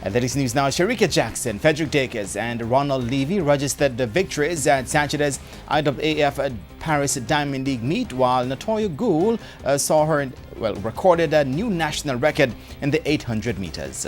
Athletics news now. Sharika Jackson, Frederick Dakers and Ronald Levy registered the victories at Saturday's IAAF Paris Diamond League meet, while Natoya Gould recorded a new national record in the 800 meters.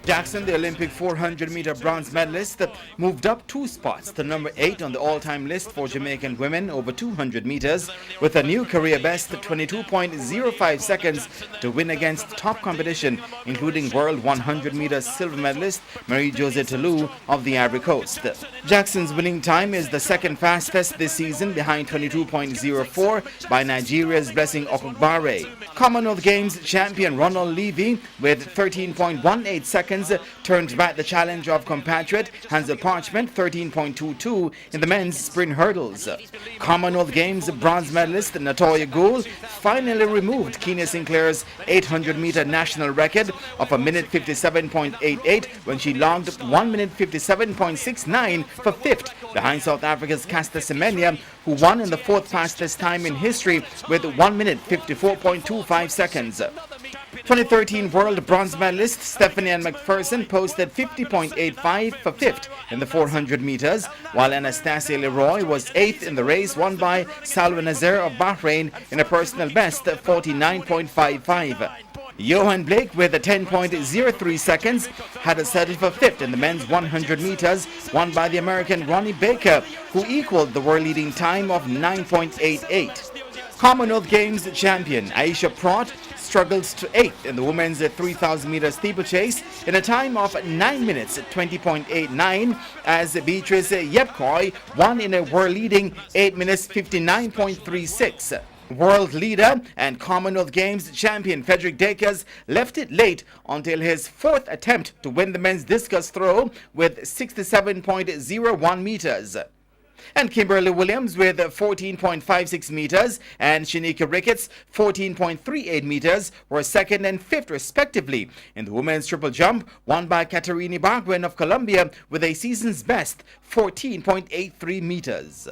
Jackson, the Olympic 400-meter bronze medalist, moved up 2 spots to number 8 on the all-time list for Jamaican women over 200 meters with a new career best 22.05 seconds to win against top competition, including world 100-meter silver medalist Marie-Josée Toulouse of the Ivory Coast. Jackson's winning time is the second fastest this season, behind 22.04 by Nigeria's Blessing Okugbare. Commonwealth Games champion Ronald Levy, with 13.18 seconds, turned back the challenge of compatriot Hansel Parchment 13.22 in the men's sprint hurdles. Commonwealth Games bronze medalist Natoya Gould finally removed Kenya Sinclair's 800-meter national record of 1:57.88 when she logged 1:57.69 for 5th, behind South Africa's Caster Semenya, who won in the 4th fastest time in history with 1:54.25 seconds. 2013 world bronze medalist Stephanie Ann McPherson posted 50.85 for 5th in the 400 meters, while Anastasia Leroy was 8th in the race won by Salwa Nazer of Bahrain in a personal best 49.55. Johan Blake, with a 10.03 seconds, had a settle for 5th in the men's 100 meters, won by the American Ronnie Baker, who equaled the world-leading time of 9.88. Commonwealth Games champion Aisha Pratt struggles to 8th in the women's 3,000-meter steeplechase in a time of 9 minutes 20.89, as Beatrice Yepkoy won in a world-leading 8 minutes 59.36. World leader and Commonwealth Games champion Frederick Dakers left it late until his 4th attempt to win the men's discus throw with 67.01 meters. And Kimberly Williams with 14.56 meters and Shanika Ricketts 14.38 meters were 2nd and 5th respectively in the women's triple jump, won by Katerini Bargwin of Colombia with a season's best 14.83 meters.